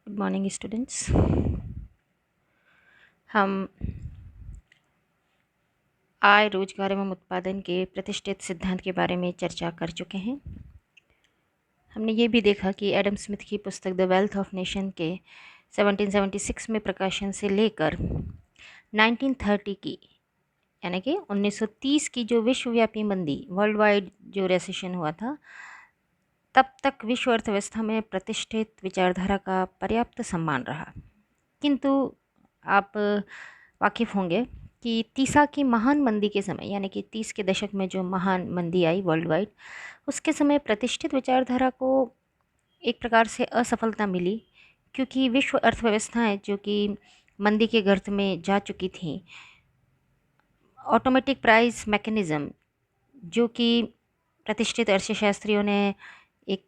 Good morning students. हम आय रोजगार एवं उत्पादन के प्रतिष्ठित सिद्धांत के बारे में चर्चा कर चुके हैं। हमने ये भी देखा कि एडम स्मिथ की पुस्तक द वेल्थ ऑफ नेशन के 1776 में प्रकाशन से लेकर 1930 की यानी कि 1930 की जो विश्वव्यापी मंदी वर्ल्ड वाइड जो रेसेशन हुआ था, तब तक विश्व अर्थव्यवस्था में प्रतिष्ठित विचारधारा का पर्याप्त सम्मान रहा। किंतु आप वाकिफ़ होंगे कि तीसा की महान मंदी के समय यानी कि 30 के दशक में जो महान मंदी आई वर्ल्ड वाइड, उसके समय प्रतिष्ठित विचारधारा को एक प्रकार से असफलता मिली, क्योंकि विश्व अर्थव्यवस्थाएं जो कि मंदी के गर्त में जा चुकी थीं, ऑटोमेटिक प्राइस मैकेनिज़्म जो कि प्रतिष्ठित अर्थशास्त्रियों ने एक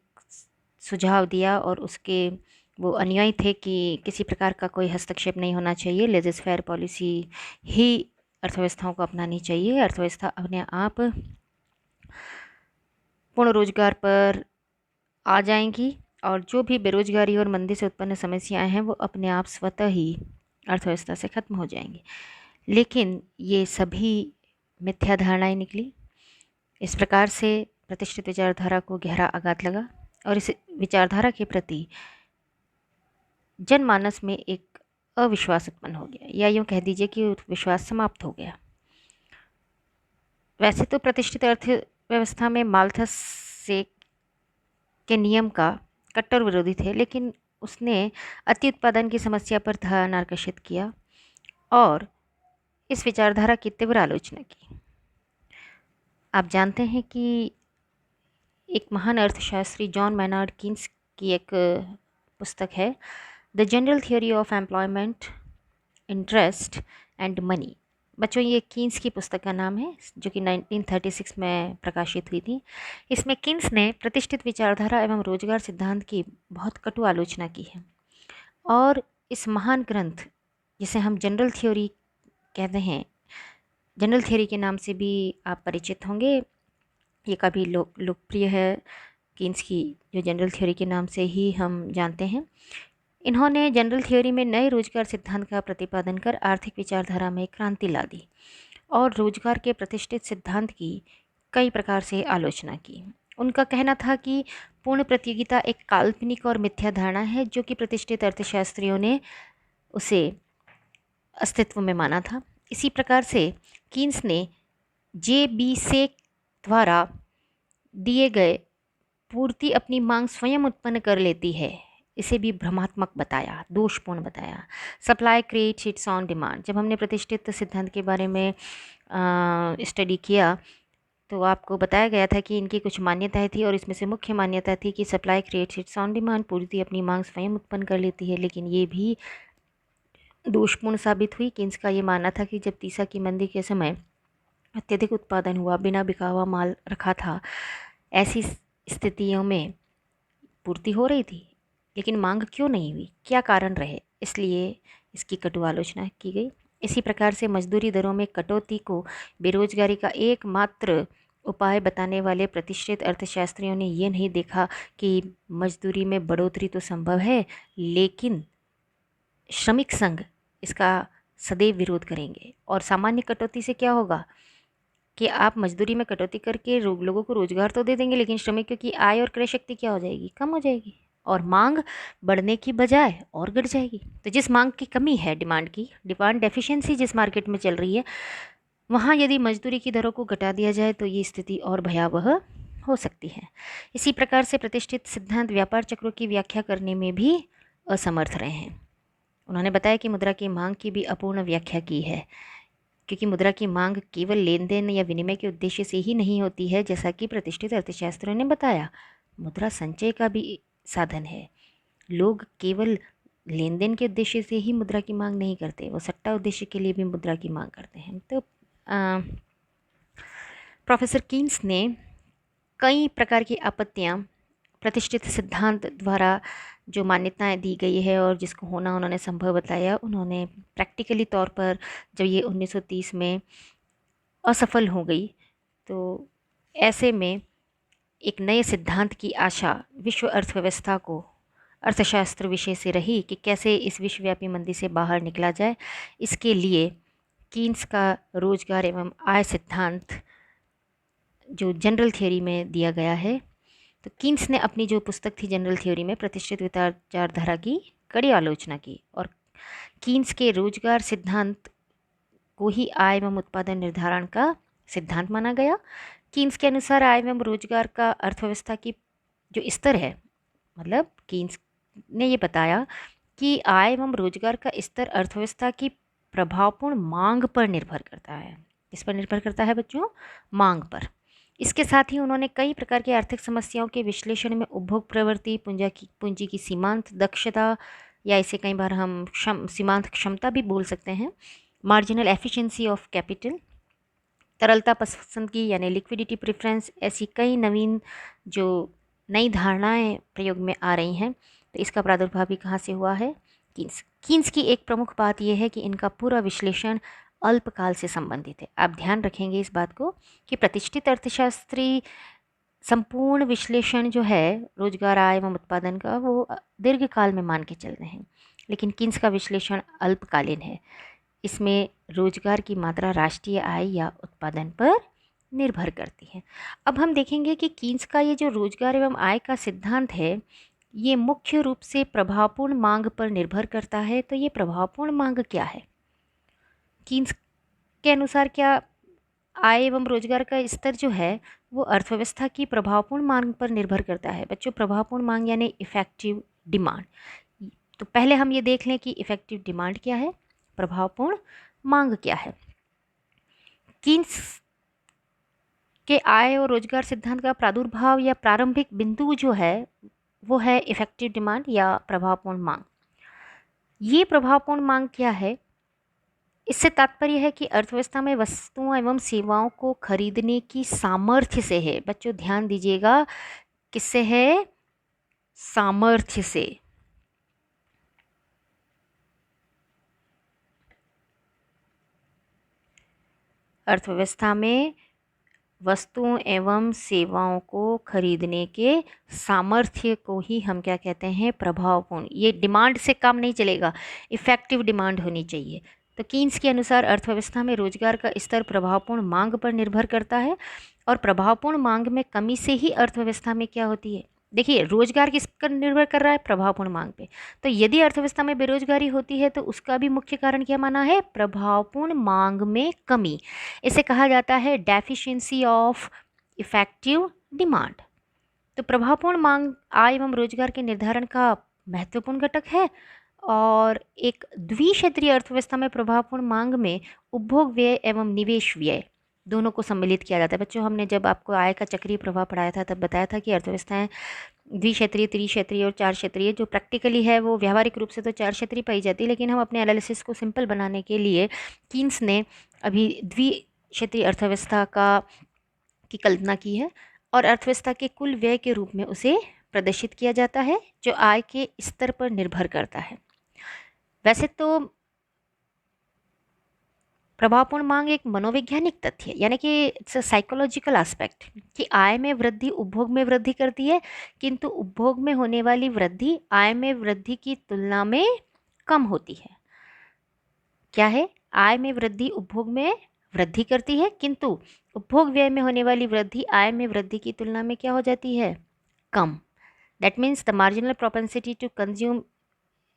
सुझाव दिया और उसके वो अनुयायी थे कि किसी प्रकार का कोई हस्तक्षेप नहीं होना चाहिए, लेज़र फेयर पॉलिसी ही अर्थव्यवस्थाओं को अपनानी चाहिए, अर्थव्यवस्था अपने आप पूर्ण रोजगार पर आ जाएंगी और जो भी बेरोजगारी और मंदी से उत्पन्न समस्याएं हैं वो अपने आप स्वतः ही अर्थव्यवस्था से खत्म हो जाएंगी। लेकिन ये सभी मिथ्या धारणाएं निकली। इस प्रकार से प्रतिष्ठित विचारधारा को गहरा आघात लगा और इस विचारधारा के प्रति जनमानस में एक अविश्वास उत्पन्न हो गया, या यूँ कह दीजिए कि विश्वास समाप्त हो गया। वैसे तो प्रतिष्ठित अर्थव्यवस्था में माल्थस से के नियम का कट्टर विरोधी थे, लेकिन उसने अति उत्पादन की समस्या पर ध्यान आकर्षित किया और इस विचारधारा की तीव्र आलोचना की। आप जानते हैं कि एक महान अर्थशास्त्री जॉन मैनार्ड कीन्स की एक पुस्तक है the general theory of employment, interest and money. बच्चों, ये कीन्स की पुस्तक का नाम है, जो कि 1936 में प्रकाशित हुई थी। इसमें कीन्स ने प्रतिष्ठित विचारधारा एवं रोजगार सिद्धांत की बहुत कटु आलोचना की है और इस महान ग्रंथ, जिसे हम जनरल थ्योरी कहते हैं, जनरल थ्योरी के नाम से भी आप परिचित होंगे, ये काफ़ी लोकप्रिय है। कीन्स की जो जनरल थ्योरी के नाम से ही हम जानते हैं। इन्होंने जनरल थ्योरी में नए रोजगार सिद्धांत का प्रतिपादन कर आर्थिक विचारधारा में क्रांति ला दी और रोजगार के प्रतिष्ठित सिद्धांत की कई प्रकार से आलोचना की। उनका कहना था कि पूर्ण प्रतियोगिता एक काल्पनिक और मिथ्या धारणा है, जो कि प्रतिष्ठित अर्थशास्त्रियों ने उसे अस्तित्व में माना था। इसी प्रकार से कीन्स ने जे.बी. सेक द्वारा दिए गए पूर्ति अपनी मांग स्वयं उत्पन्न कर लेती है, इसे भी भ्रमात्मक बताया, दोषपूर्ण बताया। Supply creates it's on demand. जब हमने प्रतिष्ठित सिद्धांत के बारे में स्टडी किया तो आपको बताया गया था कि इनकी कुछ मान्यताएं थी और इसमें से मुख्य मान्यता थी कि supply creates it's on demand, पूर्ति अपनी मांग स्वयं उत्पन्न कर लेती है। लेकिन ये भी दोषपूर्ण साबित हुई। कीन्स का ये मानना था कि जब तीसा की मंदी के समय अत्यधिक उत्पादन हुआ, बिना बिका हुआ माल रखा था, ऐसी स्थितियों में पूर्ति हो रही थी लेकिन मांग क्यों नहीं हुई, क्या कारण रहे, इसलिए इसकी कटु आलोचना की गई। इसी प्रकार से मजदूरी दरों में कटौती को बेरोजगारी का एकमात्र उपाय बताने वाले प्रतिष्ठित अर्थशास्त्रियों ने ये नहीं देखा कि मजदूरी में बढ़ोतरी तो संभव है, लेकिन श्रमिक संघ इसका सदैव विरोध करेंगे। और सामान्य कटौती से क्या होगा कि आप मजदूरी में कटौती करके लोगों को रोजगार तो दे देंगे, लेकिन श्रमिकों की आय और क्रय शक्ति क्या हो जाएगी, कम हो जाएगी और मांग बढ़ने की बजाय और घट जाएगी। तो जिस मांग की कमी है, डिमांड डेफिशिएंसी जिस मार्केट में चल रही है, वहाँ यदि मजदूरी की दरों को घटा दिया जाए तो ये स्थिति और भयावह हो सकती है। इसी प्रकार से प्रतिष्ठित सिद्धांत व्यापार चक्रों की व्याख्या करने में भी असमर्थ रहे हैं। उन्होंने बताया कि मुद्रा की मांग की भी अपूर्ण व्याख्या की है, क्योंकि मुद्रा की मांग केवल लेन देन या विनिमय के उद्देश्य से ही नहीं होती है। जैसा कि प्रतिष्ठित अर्थशास्त्रियों ने बताया, मुद्रा संचय का भी साधन है। लोग केवल लेन देन के उद्देश्य से ही मुद्रा की मांग नहीं करते, वो सट्टा उद्देश्य के लिए भी मुद्रा की मांग करते हैं। तो प्रोफेसर कीन्स ने कई प्रकार की आपत्तियाँ प्रतिष्ठित सिद्धांत द्वारा जो मान्यताएं दी गई है और जिसको होना उन्होंने संभव बताया, उन्होंने प्रैक्टिकली तौर पर जब ये 1930 में असफल हो गई, तो ऐसे में एक नए सिद्धांत की आशा विश्व अर्थव्यवस्था को अर्थशास्त्र विषय से रही कि कैसे इस विश्वव्यापी मंदी से बाहर निकला जाए। इसके लिए कीन्स का रोजगार एवं आय सिद्धांत जो जनरल थ्योरी में दिया गया है, तो कीन्स ने अपनी जो पुस्तक थी जनरल थ्योरी में प्रतिष्ठित विचारधारा की कड़ी आलोचना की और कीन्स के रोजगार सिद्धांत को ही आय एवं उत्पादन निर्धारण का सिद्धांत माना गया। कीन्स के अनुसार आय एवं रोजगार का अर्थव्यवस्था की जो स्तर है, मतलब कीन्स ने ये बताया कि आय एवं रोजगार का स्तर अर्थव्यवस्था की प्रभावपूर्ण मांग पर निर्भर करता है। किस पर निर्भर करता है बच्चों? मांग पर। इसके साथ ही उन्होंने कई प्रकार की आर्थिक समस्याओं के विश्लेषण में उपभोग प्रवृत्ति, पूंजी की सीमांत दक्षता, या इसे कई बार हम सीमांत क्षमता भी बोल सकते हैं, मार्जिनल एफिशिएंसी ऑफ कैपिटल, तरलता पसंद की यानी लिक्विडिटी प्रेफरेंस, ऐसी कई नवीन जो नई धारणाएं प्रयोग में आ रही हैं। तो इसका प्रादुर्भाव भी कहाँ से हुआ है? कीन्स की एक प्रमुख बात यह है कि इनका पूरा विश्लेषण अल्पकाल से संबंधित है। आप ध्यान रखेंगे इस बात को कि प्रतिष्ठित अर्थशास्त्री संपूर्ण विश्लेषण जो है रोजगार, आय एवं उत्पादन का, वो दीर्घकाल में मान के चल रहे हैं, लेकिन कीन्स का विश्लेषण अल्पकालीन है। इसमें रोजगार की मात्रा राष्ट्रीय आय या उत्पादन पर निर्भर करती है। अब हम देखेंगे कि कीन्स का ये जो रोजगार एवं आय का सिद्धांत है, ये मुख्य रूप से प्रभावपूर्ण मांग पर निर्भर करता है। तो ये प्रभावपूर्ण मांग क्या है? कीन्स के अनुसार क्या आय एवं रोजगार का स्तर जो है वो अर्थव्यवस्था की प्रभावपूर्ण मांग पर निर्भर करता है? बच्चों, प्रभावपूर्ण मांग यानी इफेक्टिव डिमांड। तो पहले हम ये देख लें कि इफेक्टिव डिमांड क्या है, प्रभावपूर्ण मांग क्या है। कीन्स के आय और रोजगार सिद्धांत का प्रादुर्भाव या प्रारंभिक बिंदु जो है वो है इफेक्टिव डिमांड या प्रभावपूर्ण मांग। ये प्रभावपूर्ण मांग क्या है? इससे तात्पर्य है कि अर्थव्यवस्था में वस्तुओं एवं सेवाओं को खरीदने की सामर्थ्य से है। बच्चों ध्यान दीजिएगा, किससे है? सामर्थ्य से। अर्थव्यवस्था में वस्तुओं एवं सेवाओं को खरीदने के सामर्थ्य को ही हम क्या कहते हैं? प्रभावपूर्ण। ये डिमांड से काम नहीं चलेगा, इफेक्टिव डिमांड होनी चाहिए। तो कीन्स के अनुसार अर्थव्यवस्था में रोजगार का स्तर प्रभावपूर्ण मांग पर निर्भर करता है और प्रभावपूर्ण मांग में कमी से ही अर्थव्यवस्था में क्या होती है? देखिए, रोजगार किस पर निर्भर कर रहा है? प्रभावपूर्ण मांग पे। तो यदि अर्थव्यवस्था में बेरोजगारी होती है तो उसका भी मुख्य कारण क्या माना है? प्रभावपूर्ण मांग में कमी। इसे कहा जाता है डेफिशिएंसी ऑफ इफेक्टिव डिमांड। तो प्रभावपूर्ण मांग आय एवं रोजगार के निर्धारण का महत्वपूर्ण घटक है और एक द्विक्षेत्रीय अर्थव्यवस्था में प्रभावपूर्ण मांग में उपभोग व्यय एवं निवेश व्यय दोनों को सम्मिलित किया जाता है। बच्चों, हमने जब आपको आय का चक्रीय प्रभाव पढ़ाया था तब बताया था कि अर्थव्यवस्थाएं द्विक्षेत्रीय, त्रिक्षेत्रीय और चार क्षेत्रीय, जो प्रैक्टिकली है वो व्यावहारिक रूप से तो चार क्षेत्रीय पाई जाती है, लेकिन हम अपने एनालिसिस को सिंपल बनाने के लिए कीन्स ने अभी द्विक्षेत्रीय अर्थव्यवस्था की कल्पना की है और अर्थव्यवस्था के कुल व्यय के रूप में उसे प्रदर्शित किया जाता है जो आय के स्तर पर निर्भर करता है। वैसे तो प्रभावपूर्ण मांग एक मनोवैज्ञानिक तथ्य है, यानी कि इट्स अ साइकोलॉजिकल एस्पेक्ट, कि आय में वृद्धि उपभोग में वृद्धि करती है, किंतु उपभोग में होने वाली वृद्धि आय में वृद्धि की तुलना में कम होती है। क्या है? आय में वृद्धि उपभोग में वृद्धि करती है, किंतु उपभोग व्यय में होने वाली वृद्धि आय में वृद्धि की तुलना में क्या हो जाती है? कम। That means the marginal propensity to consume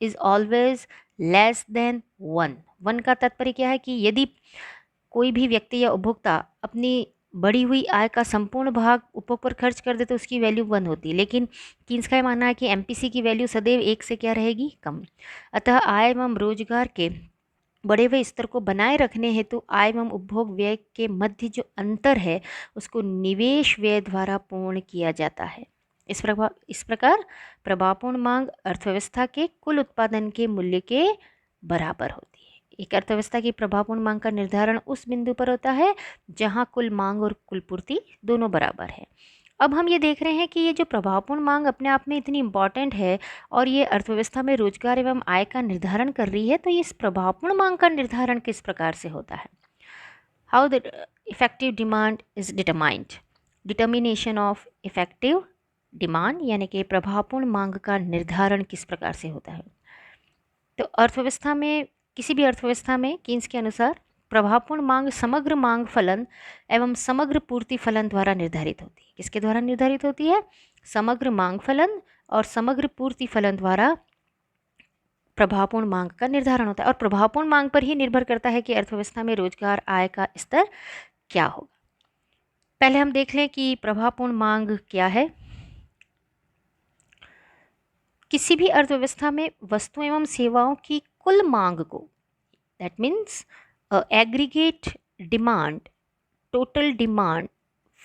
is always less than 1। 1 का तात्पर्य क्या है? कि यदि कोई भी व्यक्ति या उपभोक्ता अपनी बढ़ी हुई आय का संपूर्ण भाग उपभोग पर खर्च कर दे तो उसकी वैल्यू 1 होती है, लेकिन कीन्स का मानना है कि एमपीसी की वैल्यू सदैव 1 से क्या रहेगी? कम। अतः आय एवं रोजगार के बढ़े हुए स्तर को बनाए रखने हेतु आय एवं उपभोग व्यय के मध्य जो अंतर है उसको निवेश व्यय द्वारा पूर्ण किया जाता है। इस प्रकार प्रभावपूर्ण मांग अर्थव्यवस्था के कुल उत्पादन के मूल्य के बराबर होती है। एक अर्थव्यवस्था की प्रभावपूर्ण मांग का निर्धारण उस बिंदु पर होता है जहां कुल मांग और कुल पूर्ति दोनों बराबर है। अब हम ये देख रहे हैं कि ये जो प्रभावपूर्ण मांग अपने आप में इतनी इम्पॉर्टेंट है और ये अर्थव्यवस्था में रोजगार एवं आय का निर्धारण कर रही है, तो इस प्रभावपूर्ण मांग का निर्धारण किस प्रकार से होता है? How the effective demand is determined. Determination of effective demand यानी कि प्रभावपूर्ण मांग का निर्धारण किस प्रकार से होता है? तो अर्थव्यवस्था में, किसी भी अर्थव्यवस्था में कीन्स के अनुसार प्रभावपूर्ण मांग समग्र मांग फलन एवं समग्र पूर्ति फलन द्वारा निर्धारित होती है। किसके द्वारा निर्धारित होती है? समग्र मांग फलन और समग्र पूर्ति फलन द्वारा प्रभावपूर्ण मांग का निर्धारण होता है। और प्रभावपूर्ण मांग पर ही निर्भर करता है कि अर्थव्यवस्था में रोजगार आय का स्तर क्या होगा। पहले हम देख लें कि प्रभावपूर्ण मांग क्या है। किसी भी अर्थव्यवस्था में वस्तु एवं सेवाओं की कुल मांग को, that means aggregate demand, total demand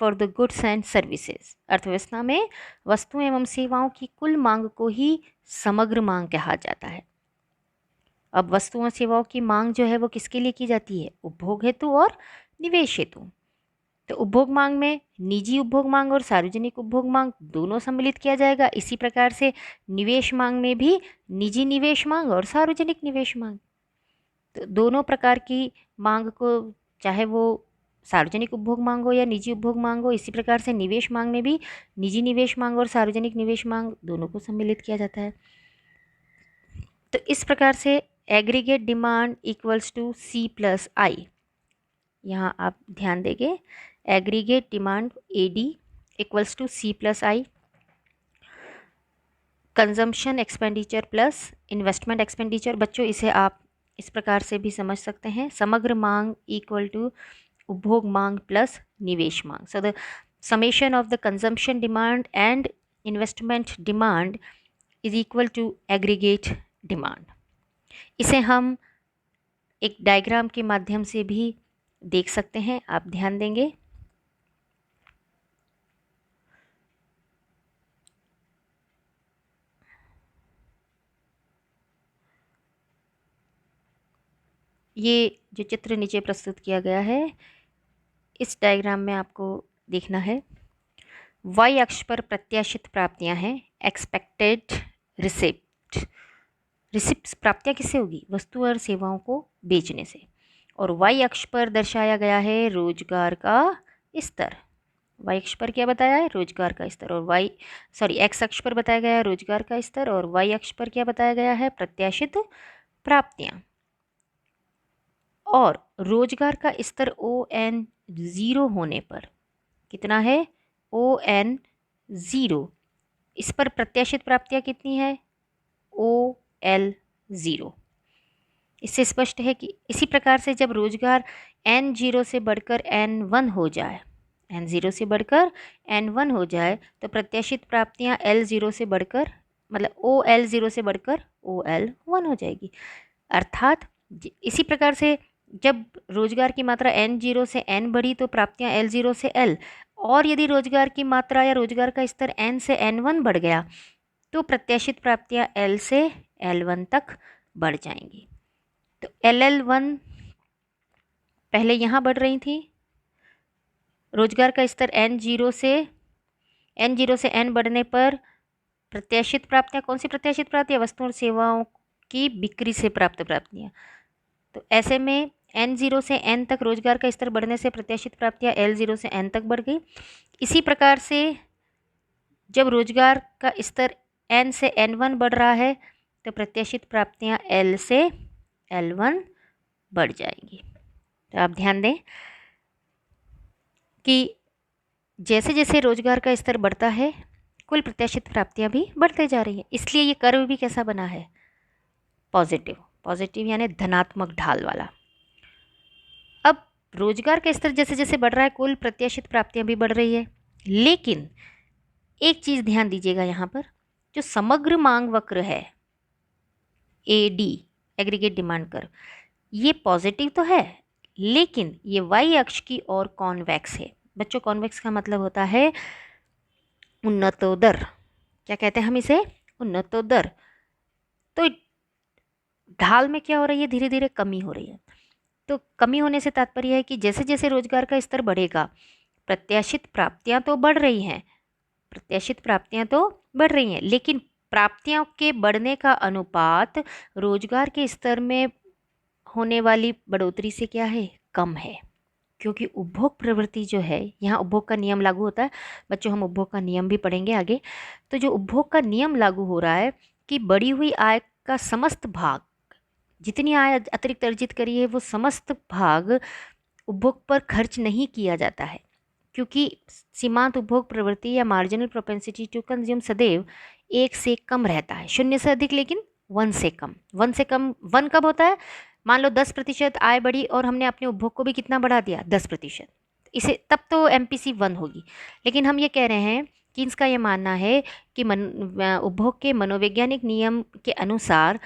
for the goods and services, अर्थव्यवस्था में वस्तु एवं सेवाओं की कुल मांग को ही समग्र मांग कहा जाता है। अब वस्तुओं और सेवाओं की मांग जो है वो किसके लिए की जाती है? उपभोग हेतु और निवेश हेतु। तो उपभोग मांग में निजी उपभोग मांग और सार्वजनिक उपभोग मांग दोनों सम्मिलित किया जाएगा। इसी प्रकार से निवेश मांग में भी निजी निवेश मांग और सार्वजनिक निवेश मांग, तो दोनों प्रकार की मांग को, चाहे वो सार्वजनिक उपभोग मांग हो या निजी उपभोग मांग हो, इसी प्रकार से निवेश मांग में भी निजी निवेश मांग और सार्वजनिक निवेश मांग दोनों को सम्मिलित किया जाता है। तो इस प्रकार से aggregate demand equals to C plus I, यहाँ आप ध्यान देंगे, aggregate demand AD equals to C plus I, consumption expenditure plus investment expenditure. बच्चों इसे आप इस प्रकार से भी समझ सकते हैं, समग्र मांग इक्वल टू उपभोग मांग प्लस निवेश मांग। So the summation of the consumption demand and investment demand is equal to aggregate demand. इसे हम एक डायग्राम के माध्यम से भी देख सकते हैं, आप ध्यान देंगे। ये जो चित्र नीचे प्रस्तुत किया गया है, इस डायग्राम में आपको देखना है, y अक्ष पर प्रत्याशित प्राप्तियां हैं, एक्सपेक्टेड रिसिप्ट। रिसिप्ट प्राप्तियां किससे होगी? वस्तु और सेवाओं को बेचने से। और y अक्ष पर दर्शाया गया है रोजगार का स्तर। y अक्ष पर क्या बताया है? रोजगार का स्तर। और x अक्ष पर बताया गया है रोजगार का स्तर, और y अक्ष पर क्या बताया गया है? प्रत्याशित प्राप्तियां। और रोजगार का स्तर ON 0 होने पर कितना है? ON 0। इस पर प्रत्याशित प्राप्तियां कितनी है? OL 0। इससे स्पष्ट है कि इसी प्रकार से जब रोजगार N0 से बढ़कर N1 हो जाए, N0 से बढ़कर N1 हो जाए, तो प्रत्याशित प्राप्तियां L0 से बढ़कर, मतलब OL0 से बढ़कर OL1 हो जाएगी। अर्थात इसी प्रकार से जब रोजगार की मात्रा N0 से N बढ़ी तो प्राप्तियां L0 से L, और यदि रोजगार की मात्रा या रोजगार का स्तर N से N1 बढ़ गया तो प्रत्याशित प्राप्तियां L से L1 तक बढ़ जाएंगी। तो LL1 पहले यहाँ बढ़ रही थी, रोजगार का स्तर N0 से N बढ़ने पर प्रत्याशित प्राप्तियां, कौन सी प्रत्याशित प्राप्तियां? वस्तुओं और सेवाओं की बिक्री से प्राप्त प्राप्तियां। तो ऐसे में N0 से N तक रोजगार का स्तर बढ़ने से प्रत्याशित प्राप्तियां L0 से N तक बढ़ गई। इसी प्रकार से जब रोजगार का स्तर N से N1 बढ़ रहा है तो प्रत्याशित प्राप्तियां L से L1 बढ़ जाएंगी। तो आप ध्यान दें कि जैसे जैसे रोजगार का स्तर बढ़ता है कुल प्रत्याशित प्राप्तियां भी बढ़ते जा रही हैं। इसलिए ये कर्व भी कैसा बना है? पॉजिटिव। पॉजिटिव यानी धनात्मक ढाल वाला। अब रोजगार का स्तर जैसे जैसे बढ़ रहा है कुल प्रत्याशित प्राप्तियां भी बढ़ रही है, लेकिन एक चीज़ ध्यान दीजिएगा, यहाँ पर जो समग्र मांग वक्र है AD, एग्रीगेट डिमांड कर्व, ये पॉजिटिव तो है लेकिन ये y अक्ष की ओर कॉन्वेक्स है। बच्चों कॉन्वेक्स का मतलब होता है उन्नतोदर। क्या कहते हैं हम इसे? उन्नतोदर। तो ढाल में क्या हो रही है? धीरे धीरे कमी हो रही है। तो कमी होने से तात्पर्य है कि जैसे जैसे रोजगार का स्तर बढ़ेगा प्रत्याशित प्राप्तियां तो बढ़ रही हैं, प्रत्याशित प्राप्तियां तो बढ़ रही हैं, लेकिन प्राप्तियों के बढ़ने का अनुपात रोजगार के स्तर में होने वाली बढ़ोतरी से क्या है? कम है। क्योंकि उपभोग प्रवृत्ति जो है, यहाँ उपभोग का नियम लागू होता है। बच्चों, हम उपभोग का नियम भी पढ़ेंगे आगे। तो जो उपभोग का नियम लागू हो रहा है कि बढ़ी हुई आय का समस्त भाग, जितनी आय अतिरिक्त अर्जित करी है वो समस्त भाग उपभोग पर खर्च नहीं किया जाता है, क्योंकि सीमांत उपभोग प्रवृत्ति या मार्जिनल प्रोपेंसिटी टू कंज्यूम सदैव 1 से कम रहता है, 0 से अधिक लेकिन 1 से कम। 1 से कम, 1 कब होता है? मान लो 10% आय बढ़ी और हमने अपने उपभोग को भी कितना बढ़ा दिया, 10%, इसे तब तो MPC 1 होगी। लेकिन हम ये कह रहे हैं कि इसका ये मानना है कि उपभोग के मनोवैज्ञानिक नियम के अनुसार,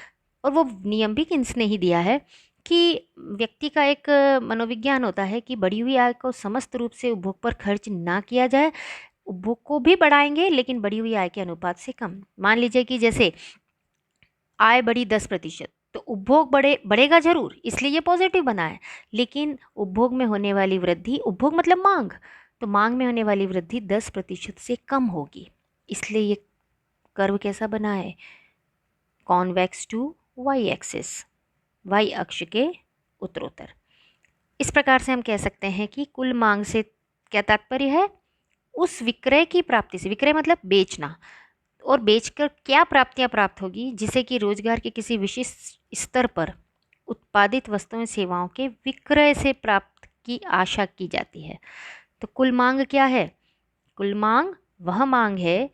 और वो नियम भी किन्स ने ही दिया है, कि व्यक्ति का एक मनोविज्ञान होता है कि बढ़ी हुई आय को समस्त रूप से उपभोग पर खर्च ना किया जाए। उपभोग को भी बढ़ाएंगे लेकिन बढ़ी हुई आय के अनुपात से कम। मान लीजिए कि जैसे आय बढ़ी 10%, तो उपभोग बढ़ेगा जरूर, इसलिए ये पॉजिटिव बना है, लेकिन उपभोग में होने वाली वृद्धि, उपभोग मतलब मांग, तो मांग में होने वाली वृद्धि 10% से कम होगी। इसलिए ये कर्व कैसा बना है? Convex to Y axis, Y अक्ष के उत्तरोत्तर। इस प्रकार से हम कह सकते हैं कि कुल मांग से क्या तात्पर्य है? उस विक्रय की प्राप्ति से, विक्रय मतलब बेचना, और बेचकर क्या प्राप्तियां प्राप्त होगी, जिसे कि रोजगार के किसी विशिष्ट स्तर पर उत्पादित वस्तुओं सेवाओं के विक्रय से प्राप्त की आशा की जाती है। तो कुल मांग क्या है? कुल मांग वह मांग है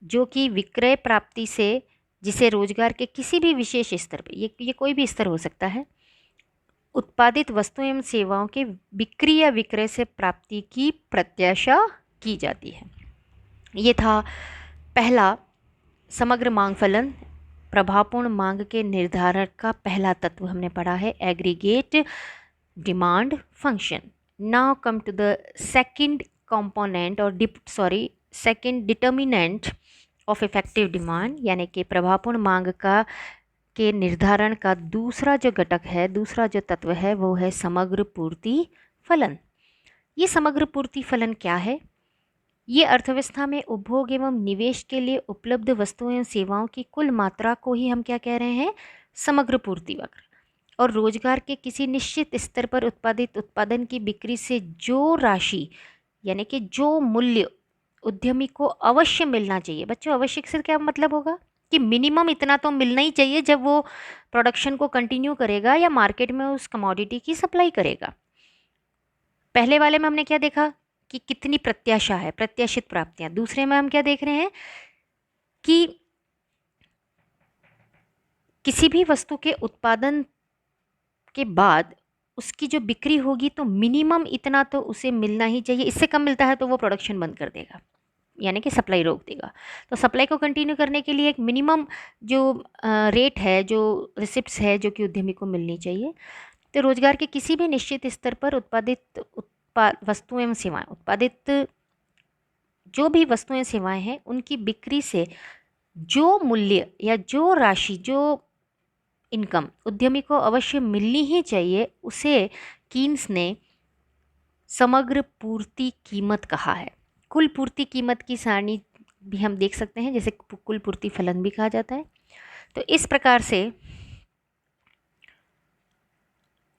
जो कि विक्रय प्राप्ति से, जिसे रोजगार के किसी भी विशेष स्तर पर, ये कोई भी स्तर हो सकता है, उत्पादित वस्तुओं एवं सेवाओं के बिक्री या विक्रय से प्राप्ति की प्रत्याशा की जाती है। ये था पहला समग्र मांग फलन। प्रभावपूर्ण मांग के निर्धारण का पहला तत्व हमने पढ़ा है, aggregate demand function. Now come to the second component और second determinant of effective demand, यानी कि प्रभावपूर्ण मांग का के निर्धारण का दूसरा जो घटक है, दूसरा जो तत्व है, वो है समग्र पूर्ति फलन। ये समग्र पूर्ति फलन क्या है? ये अर्थव्यवस्था में उपभोग एवं निवेश के लिए उपलब्ध वस्तुओं एवं सेवाओं की कुल मात्रा को ही हम क्या कह रहे हैं? समग्र पूर्ति वक्र। और रोजगार के किसी निश्चित स्तर पर उत्पादित उत्पादन की बिक्री से जो राशि, यानी कि जो मूल्य उद्यमी को अवश्य मिलना चाहिए। बच्चों, आवश्यक से क्या मतलब होगा? कि मिनिमम इतना तो मिलना ही चाहिए जब वो प्रोडक्शन को कंटिन्यू करेगा या मार्केट में उस कमोडिटी की सप्लाई करेगा। पहले वाले में हमने क्या देखा कि कितनी प्रत्याशा है, प्रत्याशित प्राप्तियां। दूसरे में हम क्या देख रहे हैं कि किसी भी वस्तु के उत्पादन के बाद उसकी जो बिक्री होगी तो मिनिमम इतना तो उसे मिलना ही चाहिए, इससे कम मिलता है तो वो प्रोडक्शन बंद कर देगा, यानी कि सप्लाई रोक देगा। तो सप्लाई को कंटिन्यू करने के लिए एक मिनिमम जो रेट है, जो रिसिप्ट्स है, जो कि उद्यमी को मिलनी चाहिए। तो रोजगार के किसी भी निश्चित स्तर पर उत्पादित वस्तुएं एवं सेवाएं, उत्पादित जो भी वस्तुएं सेवाएं हैं, उनकी बिक्री से जो मूल्य या जो राशि, जो इनकम उद्यमी को अवश्य मिलनी ही चाहिए, उसे कीन्स ने समग्र पूर्ति कीमत कहा है। कुल पूर्ति कीमत की सारणी भी हम देख सकते हैं, जैसे कुल पूर्ति फलन भी कहा जाता है। तो इस प्रकार से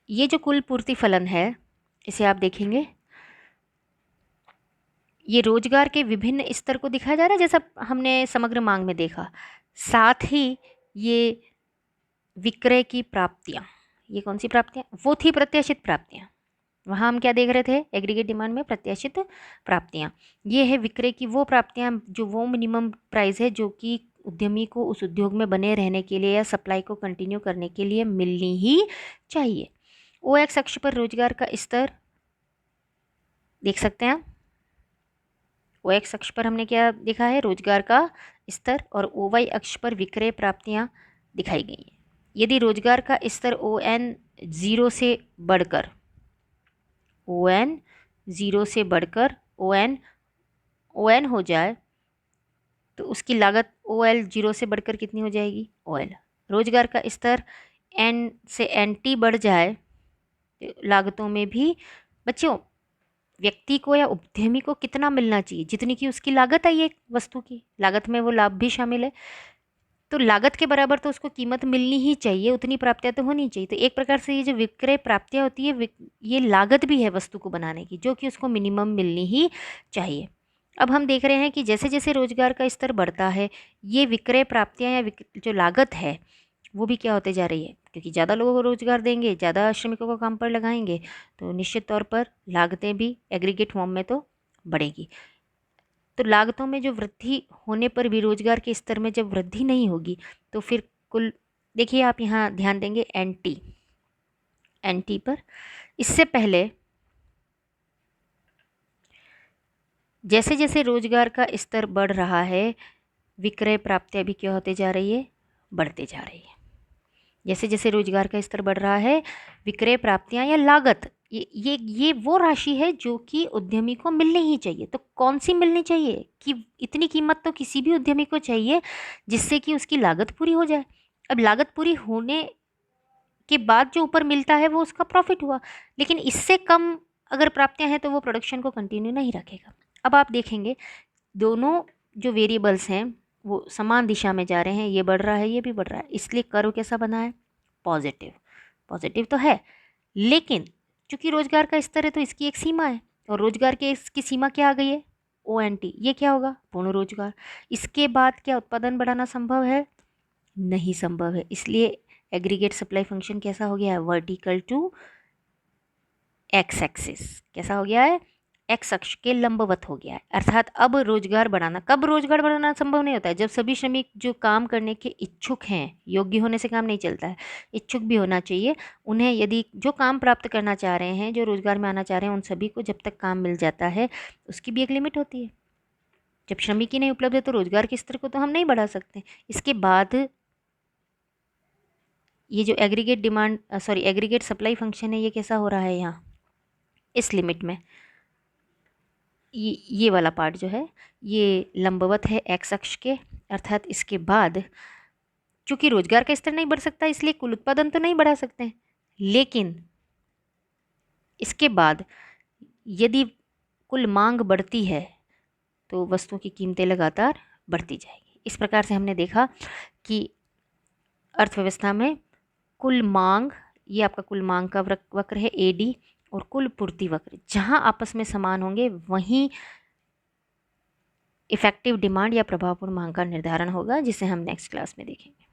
ये जो कुल पूर्ति फलन है, इसे आप देखेंगे, ये रोजगार के विभिन्न स्तर को दिखाया जा रहा है, जैसा हमने समग्र मांग में देखा। साथ ही ये विक्रय की प्राप्तियां, ये कौन सी प्राप्तियां? वो थी प्रत्याशित प्राप्तियां। वहाँ हम क्या देख रहे थे? एग्रीगेट डिमांड में प्रत्याशित प्राप्तियां। ये है विक्रय की वो प्राप्तियां, जो वो मिनिमम प्राइस है जो कि उद्यमी को उस उद्योग में बने रहने के लिए या सप्लाई को कंटिन्यू करने के लिए मिलनी ही चाहिए। OX अक्ष पर रोजगार का स्तर देख सकते हैं। OX अक्ष पर हमने क्या देखा है? रोजगार का स्तर। और OY अक्ष पर विक्रय प्राप्तियां दिखाई गई हैं। यदि रोजगार का स्तर ON 0 से बढ़कर, ON 0 से बढ़कर ON हो जाए तो उसकी लागत OL 0 से बढ़कर कितनी हो जाएगी? OL। रोजगार का स्तर N से NT बढ़ जाए तो लागतों में भी, बच्चों, व्यक्ति को या उद्यमी को कितना मिलना चाहिए? जितनी की उसकी लागत है, ये वस्तु की लागत में वो लाभ भी शामिल है। तो लागत के बराबर तो उसको कीमत मिलनी ही चाहिए, उतनी प्राप्तियां तो होनी चाहिए। तो एक प्रकार से ये जो विक्रय प्राप्तियां होती है, ये लागत भी है वस्तु को बनाने की, जो कि उसको मिनिमम मिलनी ही चाहिए। अब हम देख रहे हैं कि जैसे जैसे रोजगार का स्तर बढ़ता है, ये विक्रय प्राप्तियां या जो लागत है वो भी क्या होते जा रही है, क्योंकि ज़्यादा लोगों को रोजगार देंगे, ज़्यादा श्रमिकों को काम पर लगाएंगे, तो निश्चित तौर पर लागतें भी एग्रीगेट फॉर्म में तो बढ़ेगी। तो लागतों में जो वृद्धि होने पर भी रोजगार के स्तर में जब वृद्धि नहीं होगी, तो फिर कुल, देखिए आप यहाँ ध्यान देंगे एनटी, एनटी पर। इससे पहले जैसे जैसे रोजगार का स्तर बढ़ रहा है, विक्रय प्राप्तियां भी क्या होते जा रही है, बढ़ते जा रही है। जैसे जैसे रोजगार का स्तर बढ़ रहा है, विक्रय प्राप्तियां या लागत, ये वो राशि है जो कि उद्यमी को मिलनी ही चाहिए। तो कौन सी मिलनी चाहिए, कि इतनी कीमत तो किसी भी उद्यमी को चाहिए जिससे कि उसकी लागत पूरी हो जाए। अब लागत पूरी होने के बाद जो ऊपर मिलता है वो उसका प्रॉफिट हुआ, लेकिन इससे कम अगर प्राप्तियां हैं तो वो प्रोडक्शन को कंटिन्यू नहीं रखेगा। अब आप देखेंगे दोनों जो वेरिएबल्स हैं वो समान दिशा में जा रहे हैं, ये बढ़ रहा है, ये भी बढ़ रहा है, इसलिए कर्व कैसा बना है, पॉजिटिव। पॉजिटिव तो है, लेकिन चूंकि रोजगार का स्तर है तो इसकी एक सीमा है, और रोजगार के इसकी सीमा क्या आ गई है, ONT। ये क्या होगा, पूर्ण रोजगार। इसके बाद क्या उत्पादन बढ़ाना संभव है, नहीं संभव है। इसलिए एग्रीगेट सप्लाई फंक्शन कैसा हो गया है, वर्टिकल टू एक्स एक्सिस। कैसा हो गया है, एक्स अक्ष के लंबवत हो गया है। अर्थात अब रोजगार बढ़ाना, कब रोजगार बढ़ाना संभव नहीं होता है, जब सभी श्रमिक जो काम करने के इच्छुक हैं, योग्य होने से काम नहीं चलता है, इच्छुक भी होना चाहिए उन्हें। यदि जो काम प्राप्त करना चाह रहे हैं, जो रोजगार में आना चाह रहे हैं, उन सभी को जब तक काम मिल जाता है, उसकी भी एक लिमिट होती है। जब श्रमिक ही नहीं उपलब्ध है तो रोजगार के स्तर को तो हम नहीं बढ़ा सकते। इसके बाद ये जो aggregate demand sorry aggregate supply function है, ये कैसा हो रहा है यहाँ इस लिमिट में, ये वाला पार्ट जो है ये लंबवत है एक्स अक्ष के। अर्थात इसके बाद चूंकि रोजगार का स्तर नहीं बढ़ सकता, इसलिए कुल उत्पादन तो नहीं बढ़ा सकते हैं, लेकिन इसके बाद यदि कुल मांग बढ़ती है तो वस्तुओं की कीमतें लगातार बढ़ती जाएगी। इस प्रकार से हमने देखा कि अर्थव्यवस्था में कुल मांग, ये आपका कुल मांग का वक्र है AD, और कुल पूर्ति वक्र, जहां आपस में समान होंगे वहीं इफेक्टिव डिमांड या प्रभावपूर्ण मांग का निर्धारण होगा, जिसे हम नेक्स्ट क्लास में देखेंगे।